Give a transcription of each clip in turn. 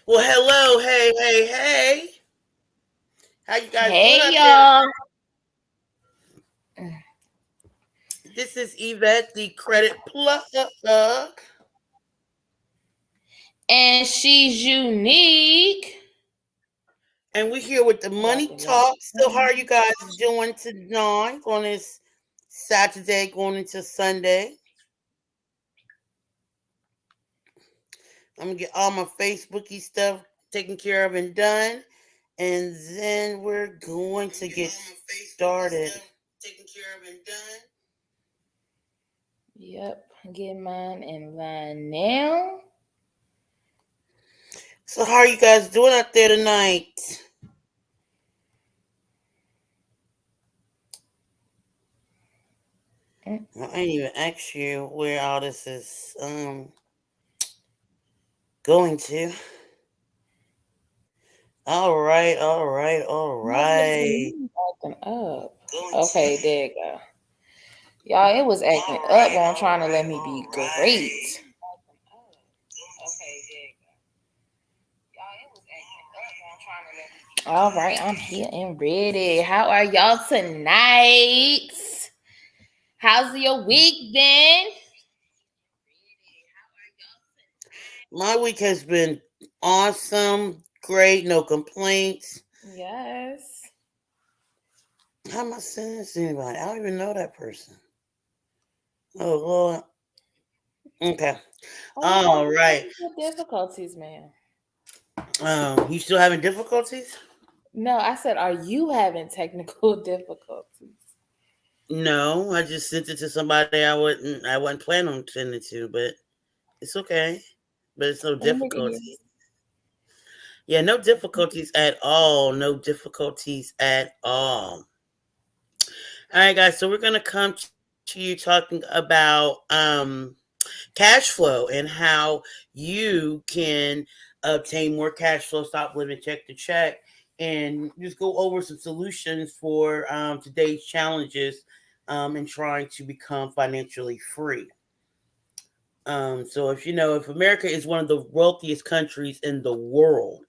Well, hello, hey. How you guys doing Hey out there? y'all. This is Yvette, the credit plug. And she's unique. And we're here with the money Welcome y'all. talk. So how are you guys doing tonight on this Saturday going into Sunday? I'm gonna get all my Facebooky stuff taken care of and done. And then we're going to get started. Yep. Get mine in line now. So how are you guys doing out there tonight? I ain't even asked you where all this is going to. All What is right. it acting up? Okay, there you go. Y'all, it was acting up while trying to let me be great. All right, I'm here and ready. How are y'all tonight? How's your week been? My week has been awesome, great, no complaints. Yes. How am I sending this to anybody? I don't even know that person. Oh Lord. Okay. Oh, why All you right. having difficulties, man? You still having difficulties? No, I said, are you having technical difficulties? No, I just sent it to somebody I wasn't planning on sending it to, but it's okay. But it's no Let me hear. difficulties. Yeah, no difficulties at all. No difficulties at all. All right, guys. So we're gonna come to you talking about cash flow and how you can obtain more cash flow, stop living check to check, and just go over some solutions for today's challenges in trying to become financially free. So if America is one of the wealthiest countries in the world,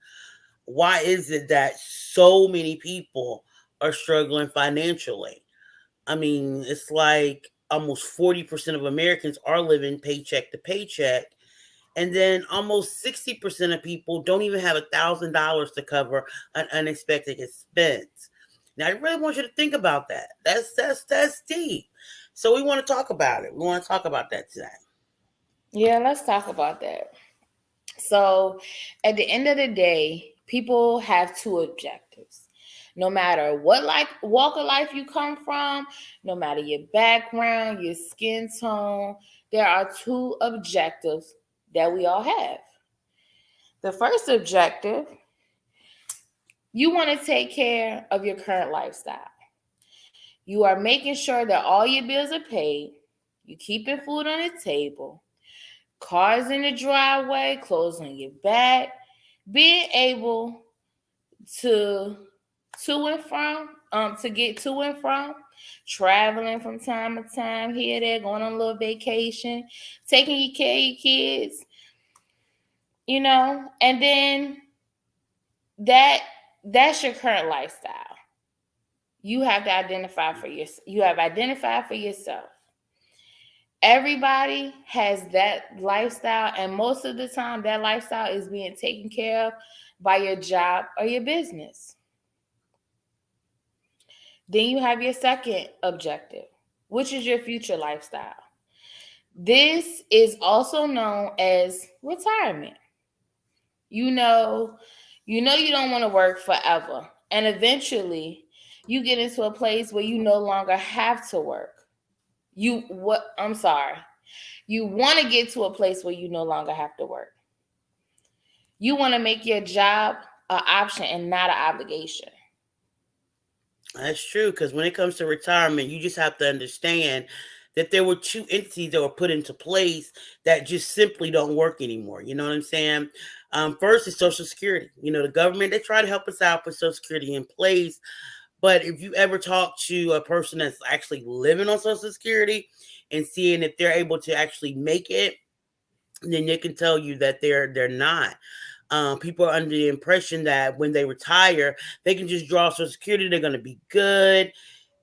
why is it that so many people are struggling financially? I mean, it's like almost 40% of Americans are living paycheck to paycheck. And then almost 60% of people don't even have $1,000 to cover an unexpected expense. Now, I really want you to think about that. That's deep. So we want to talk about it. We want to talk about that today. Yeah, let's talk about that. So, at the end of the day, people have two objectives. No matter what walk of life you come from, no matter your background, your skin tone, there are two objectives that we all have. The first objective, you want to take care of your current lifestyle. You are making sure that all your bills are paid, you keeping food on the table, cars in the driveway, clothes on your back, being able to and from to get to and from, traveling from time to time here there, going on a little vacation, taking you care of your kids, and then that that's your current lifestyle. You have to identify for you have identified for yourself. Everybody has that lifestyle, and most of the time that lifestyle is being taken care of by your job or your business. Then you have your second objective, which is your future lifestyle. This is also known as retirement. You know, you don't want to work forever, and eventually you get into a place where you no longer have to work. You what I'm sorry. You want to get to a place where you no longer have to work. You want to make your job an option and not an obligation. That's true, because when it comes to retirement, you just have to understand that there were two entities that were put into place that just simply don't work anymore. You know what I'm saying? First is Social Security. The government, they try to help us out, put Social Security in place. But if you ever talk to a person that's actually living on Social Security and seeing if they're able to actually make it, then they can tell you that they're not. People are under the impression that when they retire, they can just draw Social Security, they're going to be good.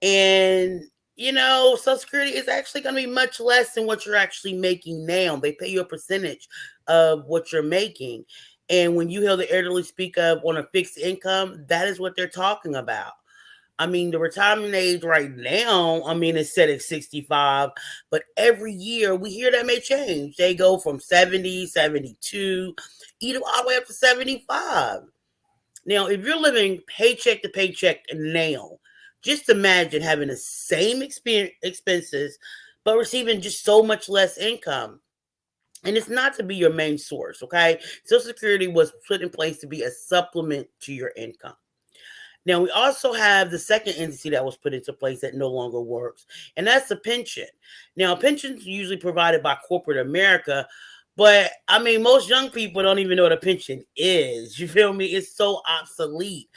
And, Social Security is actually going to be much less than what you're actually making now. They pay you a percentage of what you're making. And when you hear the elderly speak of on a fixed income, that is what they're talking about. I mean, the retirement age right now, is set at 65, but every year we hear that may change. They go from 70, 72, even all the way up to 75. Now, if you're living paycheck to paycheck now, just imagine having the same expenses, but receiving just so much less income. And it's not to be your main source, okay? Social Security was put in place to be a supplement to your income. Now, we also have the second entity that was put into place that no longer works, and that's the pension. Now, pensions are usually provided by corporate America, but most young people don't even know what a pension is. You feel me? It's so obsolete.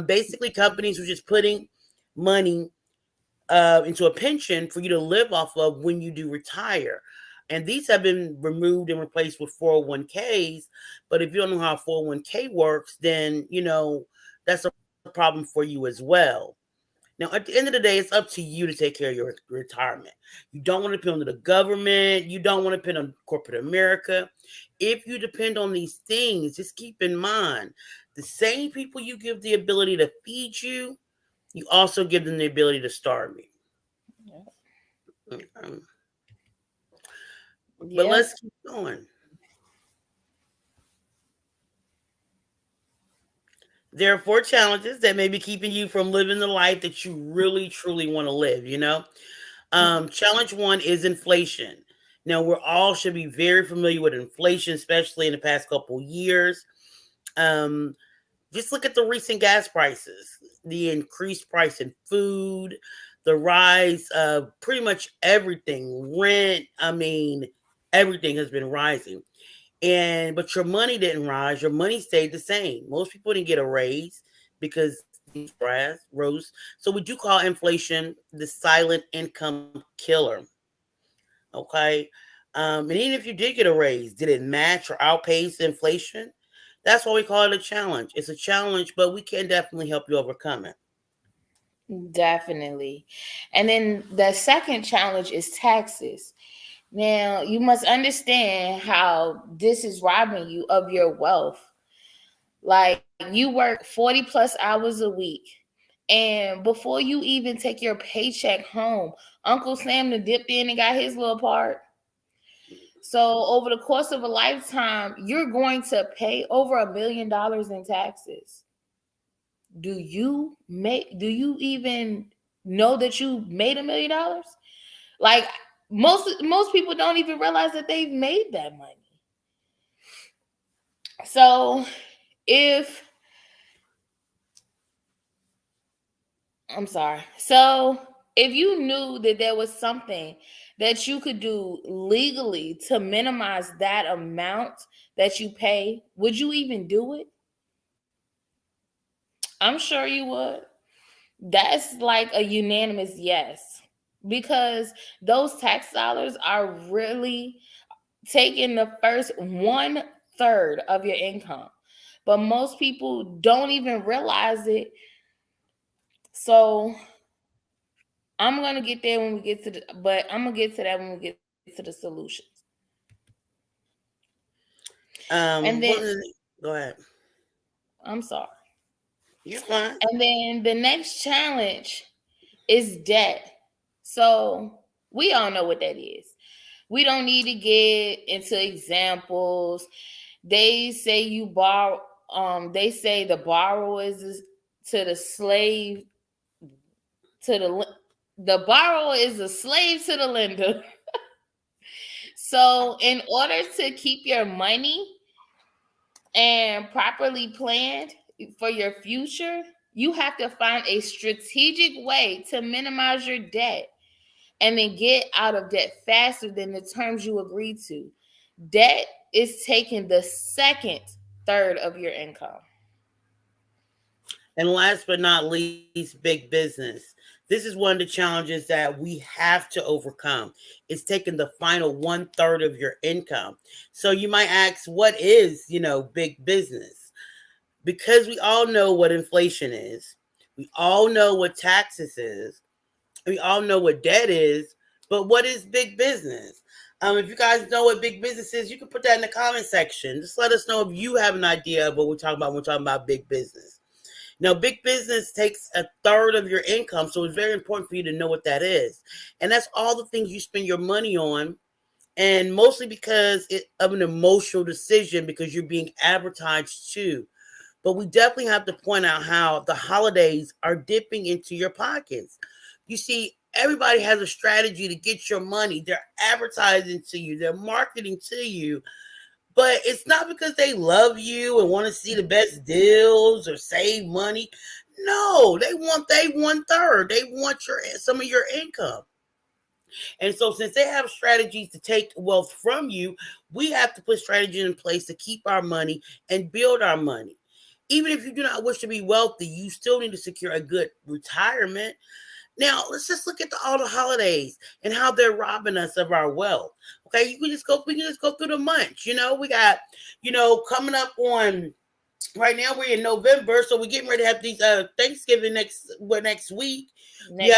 Basically, companies were just putting money into a pension for you to live off of when you do retire. And these have been removed and replaced with 401ks. But if you don't know how 401k works, then, that's a problem for you as well. Now, at the end of the day, it's up to you to take care of your retirement. You don't want to depend on the government. You don't want to depend on corporate America. If you depend on these things, just keep in mind the same people you give the ability to feed you, you also give them the ability to starve you. Um, but Yeah. let's keep going. There are four challenges that may be keeping you from living the life that you really, truly want to live. Challenge one is inflation. Now, we all should be very familiar with inflation, especially in the past couple years. Um, just look at the recent gas prices, the increased price in food, the rise of pretty much everything, rent. Everything has been rising. But your money didn't rise. Your money stayed the same. Most people didn't get a raise because things rose. So we do call inflation the silent income killer. Okay. And even if you did get a raise, did it match or outpace inflation? That's why we call it a challenge. It's a challenge, but we can definitely help you overcome it. Definitely. And then the second challenge is taxes. Now, you must understand how this is robbing you of your wealth. Like, you work 40 plus hours a week. And before you even take your paycheck home, Uncle Sam done dipped in and got his little part. So, over the course of a lifetime, you're going to pay over $1 million in taxes. Do you even know that you made $1 million? Like, most people don't even realize that they've made that money. So if I'm sorry. So if you knew that there was something that you could do legally to minimize that amount that you pay, would you even do it? I'm sure you would. That's like a unanimous yes. Because those tax dollars are really taking the first 1/3 of your income. But most people don't even realize it. So I'm gonna get there when we get to the, but I'm gonna get to that when we get to the solutions. And then Go ahead. I'm sorry. You're fine. And then the next challenge is debt. So we all know what that is. We don't need to get into examples. They say you borrow. They say the borrower is to the slave to the borrower is a slave to the lender. So, in order to keep your money and properly planned for your future, you have to find a strategic way to minimize your debt and then get out of debt faster than the terms you agreed to. Debt is taking the second third of your income. And last but not least, big business. This is one of the challenges that we have to overcome. It's taking the final 1/3 of your income. So you might ask, what is, big business? Because we all know what inflation is. We all know what taxes is. We all know what debt is. But what is big business? If you guys know what big business is, you can put that in the comment section. Just let us know if you have an idea of what we're talking about when we're talking about big business. Now, big business takes 1/3 of your income, so it's very important for you to know what that is. And that's all the things you spend your money on, and mostly because of an emotional decision because you're being advertised to. But we definitely have to point out how the holidays are dipping into your pockets. You see, everybody has a strategy to get your money. They're advertising to you, they're marketing to you, but it's not because they love you and want to see the best deals or save money. No, they want they 1/3. They want some of your income. And so since they have strategies to take wealth from you, we have to put strategies in place to keep our money and build our money. Even if you do not wish to be wealthy, you still need to secure a good retirement. Now, let's just look at all the holidays and how they're robbing us of our wealth. Okay, we can just go through the months. We got, coming up on right now we're in November, so we're getting ready to have these Thanksgiving next week. You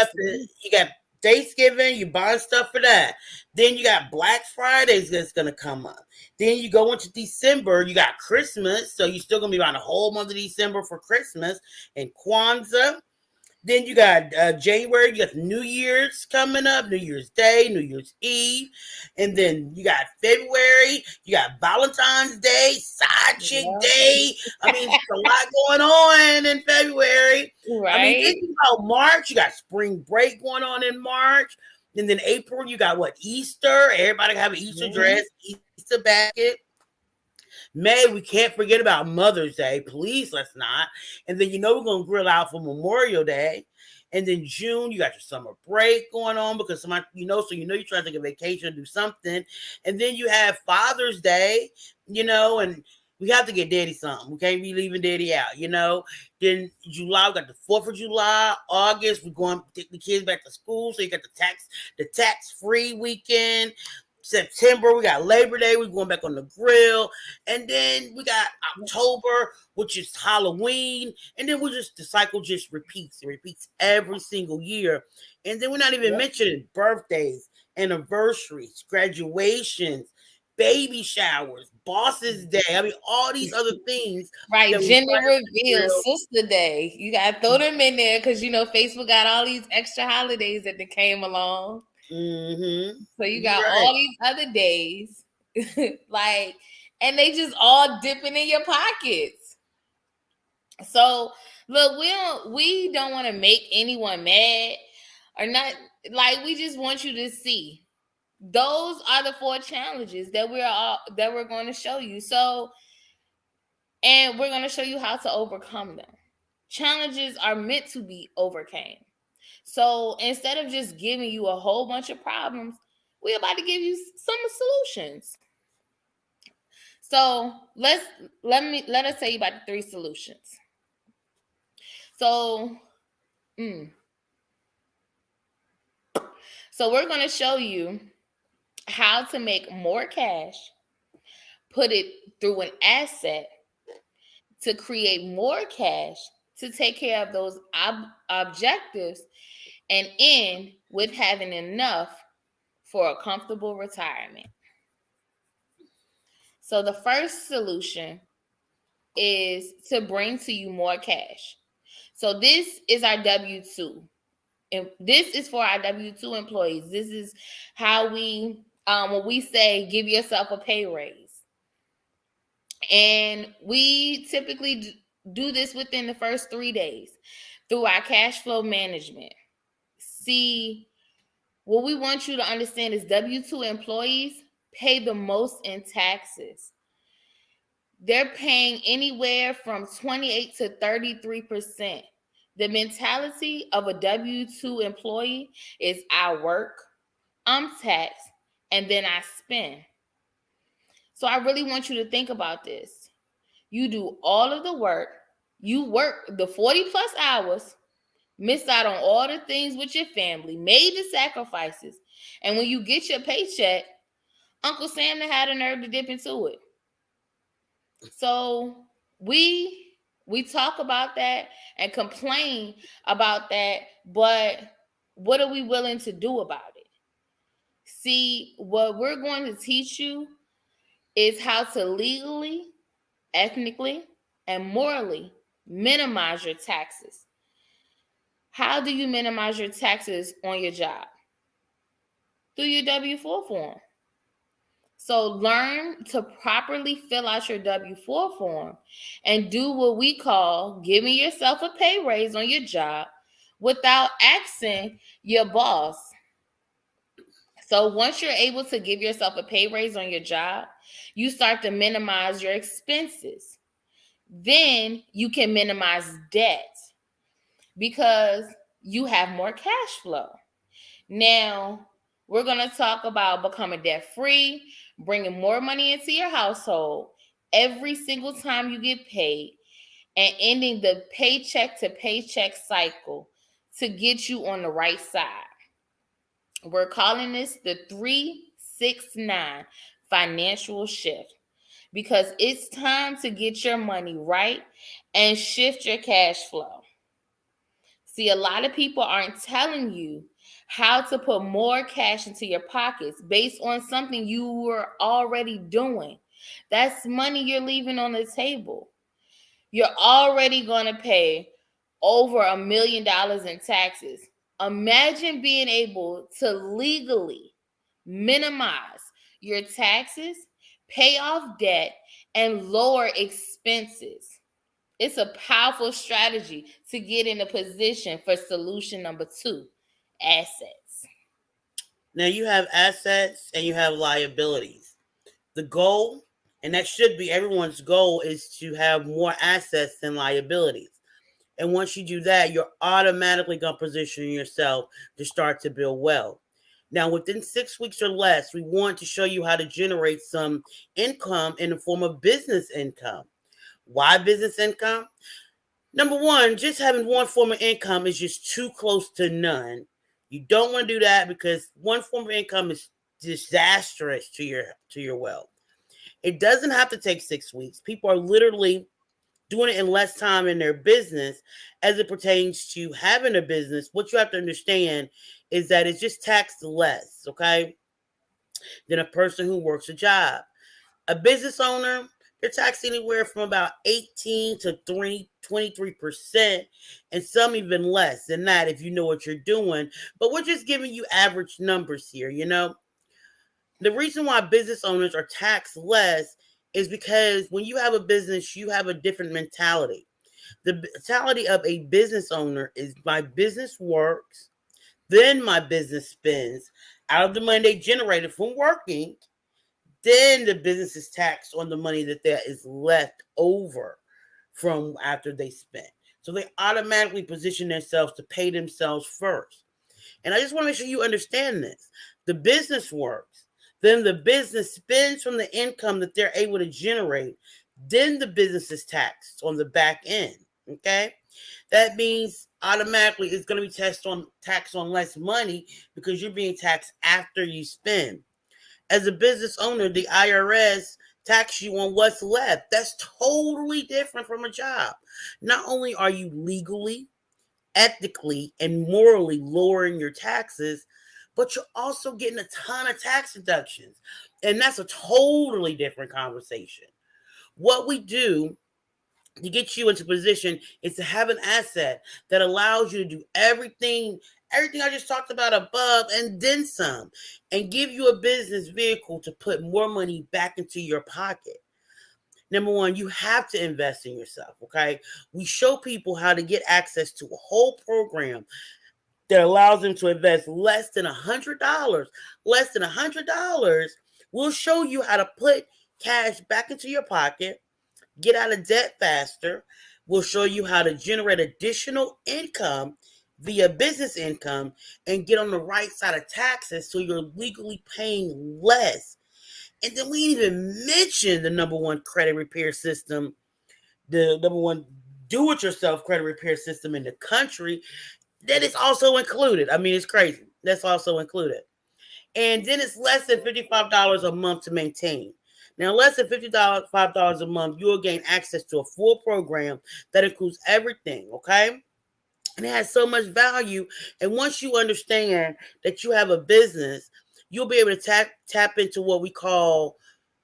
got Thanksgiving, you buying stuff for that. Then you got Black Fridays that's gonna come up. Then you go into December, you got Christmas, so you're still gonna be buying a whole month of December for Christmas and Kwanzaa. Then you got January, you got New Year's coming up, New Year's Day, New Year's Eve. And then you got February, you got Valentine's Day, Side Chick Day. I mean, there's a lot going on in February. Right. I mean, think about March, you got spring break going on in March. And then April, you got Easter. Everybody have an Easter dress, Easter basket. May, we can't forget about Mother's Day. Please, let's not. And then we're gonna grill out for Memorial Day. And then June, you got your summer break going on because somebody, so you're trying to take a vacation or do something. And then you have Father's Day, and we have to get Daddy something. We can't be leaving Daddy out, Then July, we got the 4th of July. August, we're going to take the kids back to school. So you got the tax-free weekend. September, we got Labor Day. We're going back on the grill. And then we got October, which is Halloween. And then the cycle just repeats. It repeats every single year. And then we're not even mentioning birthdays, anniversaries, graduations, baby showers, Boss's Day. I mean, all these other things. Right, gender reveal, Sister Day. You got to throw them in there because, Facebook got all these extra holidays that they came along. Mm-hmm. So you got all these other days, and they just all dipping in your pockets. So look, we don't want to make anyone mad or not. We just want you to see those are the 4 challenges that we're going to show you. So, and we're going to show you how to overcome them. Challenges are meant to be overcome. So instead of just giving you a whole bunch of problems, we're about to give you some solutions. So let us tell you about the 3 solutions. So we're going to show you how to make more cash, put it through an asset to create more cash to take care of those objectives, and end with having enough for a comfortable retirement. So the first solution is to bring to you more cash. So this is our W-2. And this is for our W-2 employees. This is how we, when we say give yourself a pay raise. And we typically do this within the first 3 days through our cash flow management. See, what we want you to understand is W-2 employees pay the most in taxes. They're paying anywhere from 28 to 33%. The mentality of a W-2 employee is I work, I'm taxed, and then I spend. So I really want you to think about this. You do all of the work, you work the 40 plus hours, missed out on all the things with your family, made the sacrifices, and when you get your paycheck, Uncle Sam had a nerve to dip into it. So we talk about that and complain about that, but what are we willing to do about it? See, what we're going to teach you is how to legally, ethnically, and morally minimize your taxes. How do you minimize your taxes on your job? Through your W-4 form. So learn to properly fill out your W-4 form and do what we call giving yourself a pay raise on your job without asking your boss. So once you're able to give yourself a pay raise on your job, you start to minimize your expenses. Then you can minimize debt because you have more cash flow. Now, we're going to talk about becoming debt-free, bringing more money into your household every single time you get paid, and ending the paycheck to paycheck cycle to get you on the right side. We're calling this the 369 financial shift because it's time to get your money right and shift your cash flow. See, a lot of people aren't telling you how to put more cash into your pockets based on something you were already doing. That's money you're leaving on the table. You're already going to pay over $1 million in taxes. Imagine being able to legally minimize your taxes, pay off debt, and lower expenses. It's a powerful strategy to get in a position for solution number 2, assets. Now you have assets and you have liabilities. The goal, and that should be everyone's goal, is to have more assets than liabilities. And once you do that, you're automatically going to position yourself to start to build wealth. Now, within 6 weeks or less, we want to show you how to generate some income in the form of business income. Why business income? Number one, just having one form of income is just too close to none. You don't want to do that because one form of income is disastrous to your wealth. It doesn't have to take 6 weeks. People are literally doing it in less time in their business as it pertains to having a business. What you have to understand is that it's just taxed less, okay, than a person who works a job. A business owner, they're taxed anywhere from about 18 to 23%, and some even less than that if you know what you're doing. But we're just giving you average numbers here, you know. The reason why business owners are taxed less is because when you have a business, you have a different mentality. The mentality of a business owner is my business works, then my business spends out of the money they generated from working. Then the business is taxed on the money that is left over from after they spent. So they automatically position themselves to pay themselves first. And I just want to make sure you understand this. The business works. Then the business spends from the income that they're able to generate. Then the business is taxed on the back end. Okay? That means automatically it's going to be taxed on less money because you're being taxed after you spend. As a business owner, the IRS tax you on what's left. That's totally different from a job. Not only are you legally, ethically, and morally lowering your taxes, but you're also getting a ton of tax deductions. And that's a totally different conversation. What we do to get you into position is to have an asset that allows you to do everything I just talked about above and then some, and give you a business vehicle to put more money back into your pocket. Number one, you have to invest in yourself, okay? We show people how to get access to a whole program that allows them to invest less than $100. Less than $100. We'll show you how to put cash back into your pocket, get out of debt faster. We'll show you how to generate additional income via business income and get on the right side of taxes so you're legally paying less. And then we didn't even mention the number one credit repair system, the number one do-it-yourself credit repair system in the country. That is also included. I mean, it's crazy. That's also included. And then it's less than $55 a month to maintain. Now, less than $55 a month, you will gain access to a full program that includes everything, okay? And it has so much value. And once you understand that you have a business, you'll be able to tap into what we call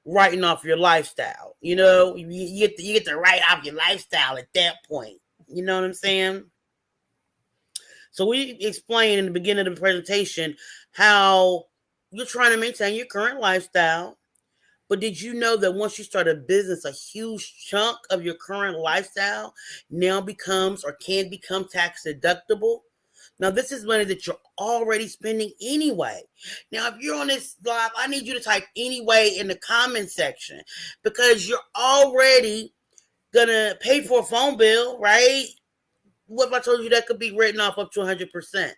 writing off your lifestyle. You know, you get to write off your lifestyle at that point. You know what I'm saying? So we explained in the beginning of the presentation how you're trying to maintain your current lifestyle. But did you know that once you start a business, a huge chunk of your current lifestyle now becomes or can become tax deductible? Now, this is money that you're already spending anyway. Now, if you're on this live, I need you to type anyway in the comment section because you're already going to pay for a phone bill, right? What if I told you that could be written off up to 100%?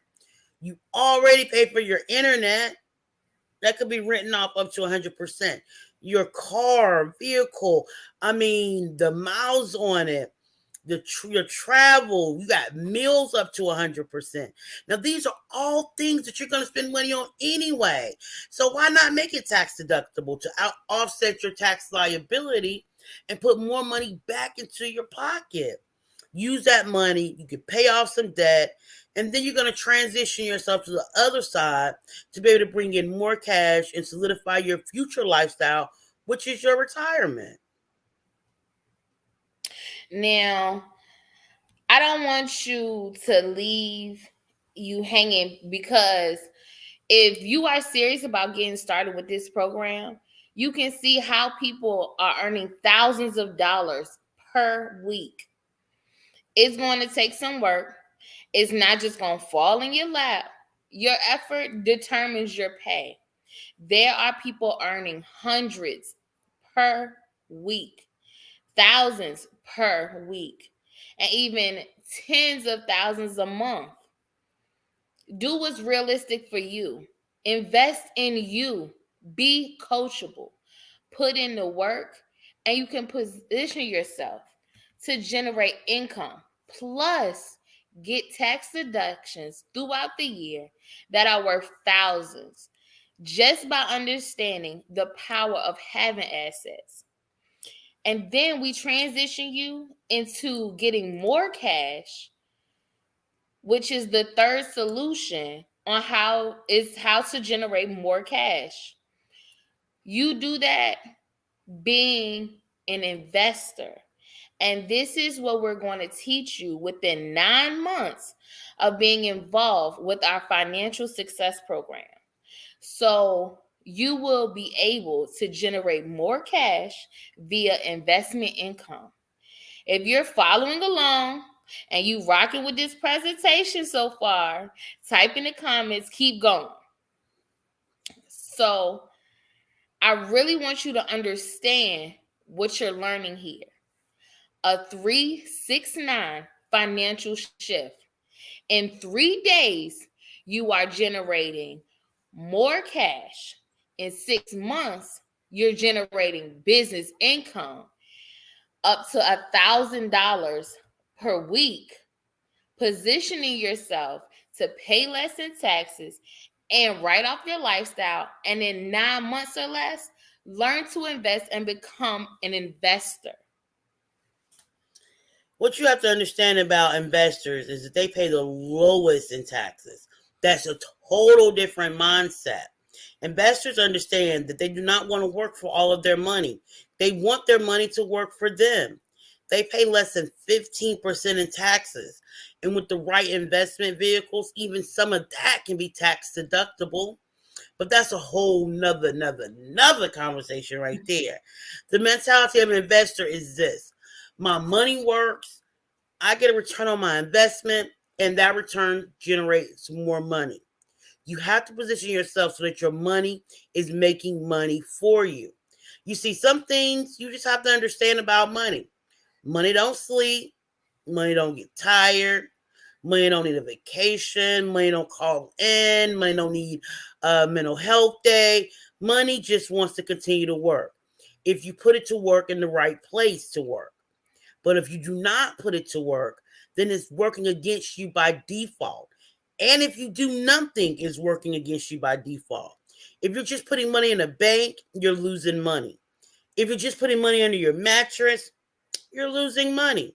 You already pay for your internet. That could be written off up to 100%. Your car, vehicle, I mean, the miles on it, your travel, you got meals up to 100%. Now, these are all things that you're going to spend money on anyway. So why not make it tax deductible to offset your tax liability and put more money back into your pocket? Use that money. You can pay off some debt. And then you're going to transition yourself to the other side to be able to bring in more cash and solidify your future lifestyle, which is your retirement. Now, I don't want you to leave you hanging, because if you are serious about getting started with this program, you can see how people are earning thousands of dollars per week. It's going to take some work. It's not just going to fall in your lap. Your effort determines your pay. There are people earning hundreds per week, thousands per week, and even tens of thousands a month. Do what's realistic for you. Invest in you. Be coachable. Put in the work, and you can position yourself to generate income. Plus, get tax deductions throughout the year that are worth thousands just by understanding the power of having assets. And then we transition you into getting more cash, which is the third solution on how to generate more cash. You do that being an investor. And this is what we're going to teach you within 9 months of being involved with our financial success program. So you will be able to generate more cash via investment income. If you're following along and you rocking with this presentation so far, type in the comments, keep going. So I really want you to understand what you're learning here. A 369 financial shift. In 3 days, you are generating more cash. In 6 months, you're generating business income up to $1,000 per week, positioning yourself to pay less in taxes and write off your lifestyle. And in 9 months or less, learn to invest and become an investor. What you have to understand about investors is that they pay the lowest in taxes. That's a total different mindset. Investors understand that they do not want to work for all of their money. They want their money to work for them. They pay less than 15% in taxes. And with the right investment vehicles, even some of that can be tax deductible. But that's a whole nother conversation right there. The mentality of an investor is this: my money works, I get a return on my investment, and that return generates more money. You have to position yourself so that your money is making money for you. You see, some things you just have to understand about money. Money don't sleep. Money don't get tired. Money don't need a vacation. Money don't call in. Money don't need a mental health day. Money just wants to continue to work if you put it to work in the right place to work. But if you do not put it to work, then it's working against you by default. And if you do nothing, it's working against you by default. If you're just putting money in a bank, you're losing money. If you're just putting money under your mattress, you're losing money.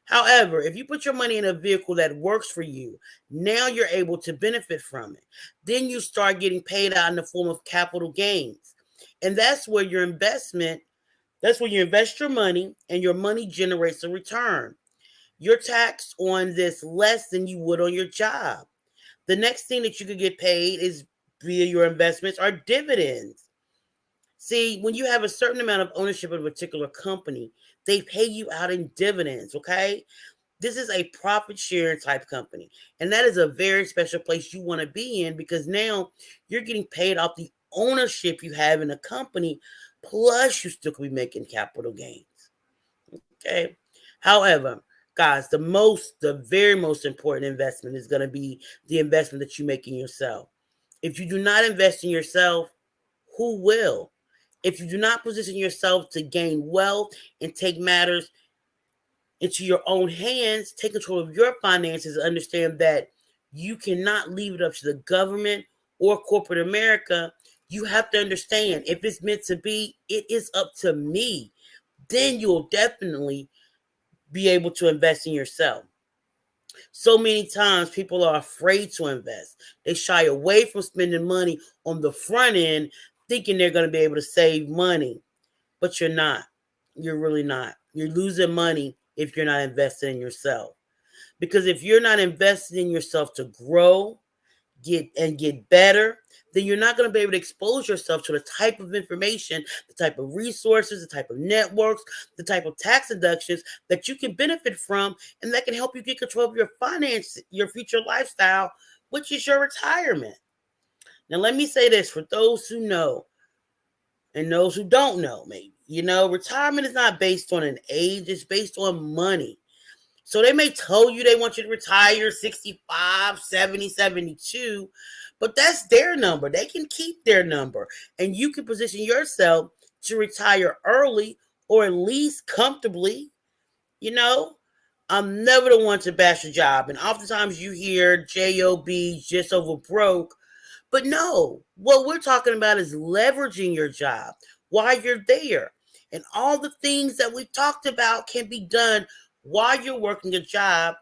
However, if you put your money in a vehicle that works for you, now you're able to benefit from it. Then you start getting paid out in the form of capital gains. And that's where you invest your money and your money generates a return. You're taxed on this less than you would on your job. The next thing that you could get paid is via your investments are dividends. See, when you have a certain amount of ownership of a particular company, they pay you out in dividends, okay? This is a profit sharing type company. And that is a very special place you want to be in because now you're getting paid off the ownership you have in a company, plus you still could be making capital gains. Okay. However, guys, the very most important investment is going to be the investment that you make in yourself. If you do not invest in yourself, who will? If you do not position yourself to gain wealth and take matters into your own hands, take control of your finances, understand that you cannot leave it up to the government or corporate America. You have to understand if it's meant to be, it is up to me. Then you'll definitely be able to invest in yourself. So many times people are afraid to invest. They shy away from spending money on the front end, thinking they're going to be able to save money. But you're not. You're really not. You're losing money if you're not investing in yourself. Because if you're not investing in yourself to grow, get better, then you're not going to be able to expose yourself to the type of information, the type of resources, the type of networks, the type of tax deductions that you can benefit from and that can help you get control of your finance, your future lifestyle, which is your retirement. Now, let me say this for those who know and those who don't know, maybe. Retirement is not based on an age, it's based on money. So they may tell you they want you to retire 65, 70, 72, but that's their number. They can keep their number. And you can position yourself to retire early or at least comfortably. You know, I'm never the one to bash a job. And oftentimes you hear JOB just over broke. But no, what we're talking about is leveraging your job while you're there. And all the things that we talked about can be done while you're working a job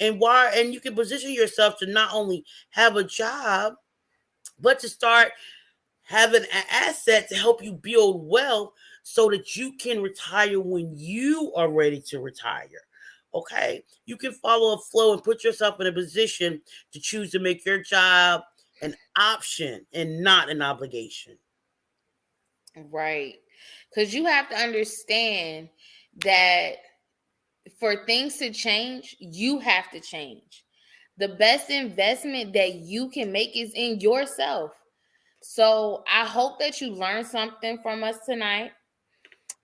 and you can position yourself to not only have a job, but to start having an asset to help you build wealth so that you can retire when you are ready to retire. Okay? You can follow a flow and put yourself in a position to choose to make your job an option and not an obligation. Right. Because you have to understand that for things to change, you have to change. The best investment that you can make is in yourself. So I hope that you learned something from us tonight.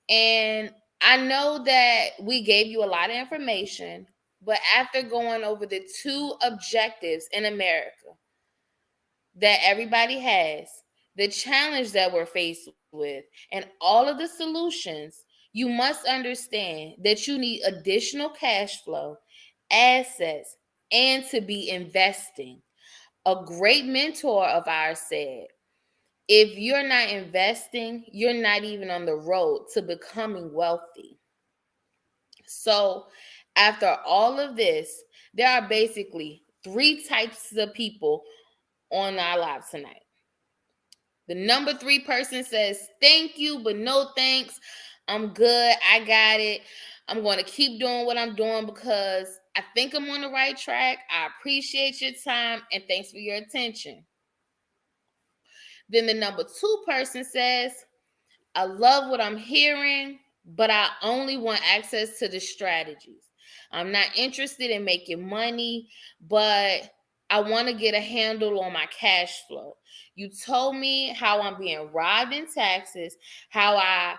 And I know that we gave you a lot of information, but after going over the two objectives in America that everybody has, the challenge that we're faced with, and all of the solutions, you must understand that you need additional cash flow, assets, and to be investing. A great mentor of ours said, if you're not investing, you're not even on the road to becoming wealthy. So, after all of this, there are basically three types of people on our live tonight. The number three person says, thank you, but no thanks. I'm good. I got it. I'm going to keep doing what I'm doing because I think I'm on the right track. I appreciate your time and thanks for your attention. Then the number two person says, I love what I'm hearing, but I only want access to the strategies. I'm not interested in making money, but I want to get a handle on my cash flow. You told me how I'm being robbed in taxes, how I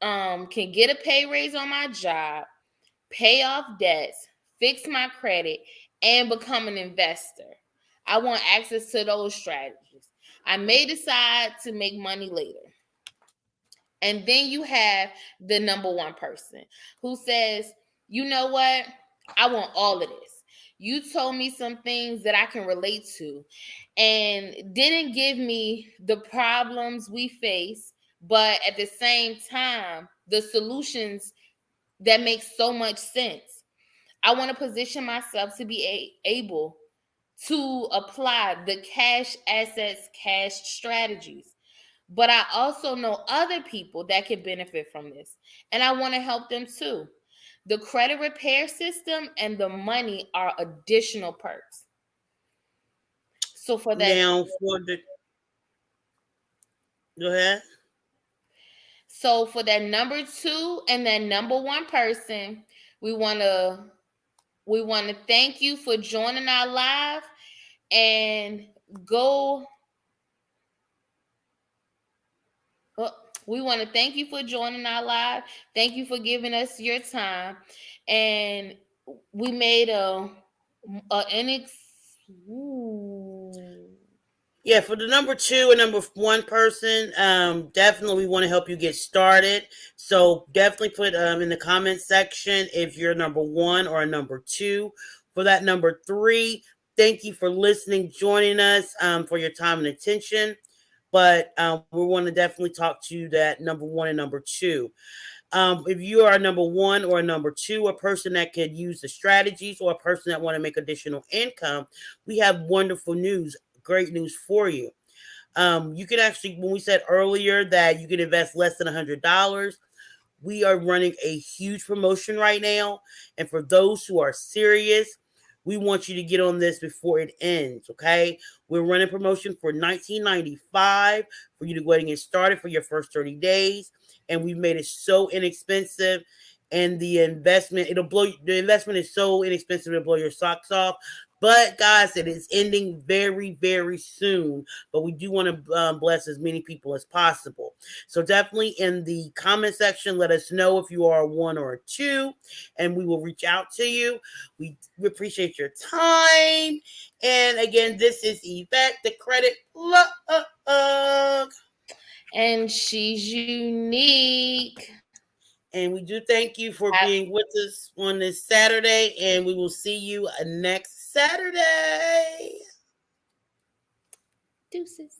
can get a pay raise on my job, pay off debts, fix my credit, and become an investor. I want access to those strategies. I may decide to make money later. And then you have the number one person who says, you know what? I want all of this. You told me some things that I can relate to and didn't give me the problems we face, but at the same time, the solutions that make so much sense. I want to position myself to be able to apply the cash assets, cash strategies. But I also know other people that can benefit from this, and I want to help them too. The credit repair system and the money are additional perks. So for that, Now for the go ahead. so for that number 2 and that number 1 person, we want to thank you for joining our live and go. We want to thank you for joining our live. Thank you for giving us your time, and we made a NX. Ooh. Yeah, for the number 2 and number 1 person, definitely want to help you get started. So definitely put in the comment section if you're number 1 or a number 2. For that number 3, thank you for listening, joining us, for your time and attention. But we want to definitely talk to that number 1 and number 2. If you are a number 1 or a number 2, a person that could use the strategies, or a person that want to make additional income, we have wonderful news, great news for you. You can actually, when we said earlier that you can invest less than $100, we are running a huge promotion right now. And for those who are serious, we want you to get on this before it ends, okay? We're running promotion for $19.95 for you to go ahead and get started for your first 30 days. And we've made it so inexpensive. And the investment is so inexpensive it'll blow your socks off. But guys, it is ending very, very soon. But we do want to bless as many people as possible. So definitely in the comment section, let us know if you are a 1 or a 2, and we will reach out to you. We appreciate your time. And again, this is Yvette, the credit plug. And she's unique. And we do thank you for being with us on this Saturday, and we will see you next Saturday. Deuces.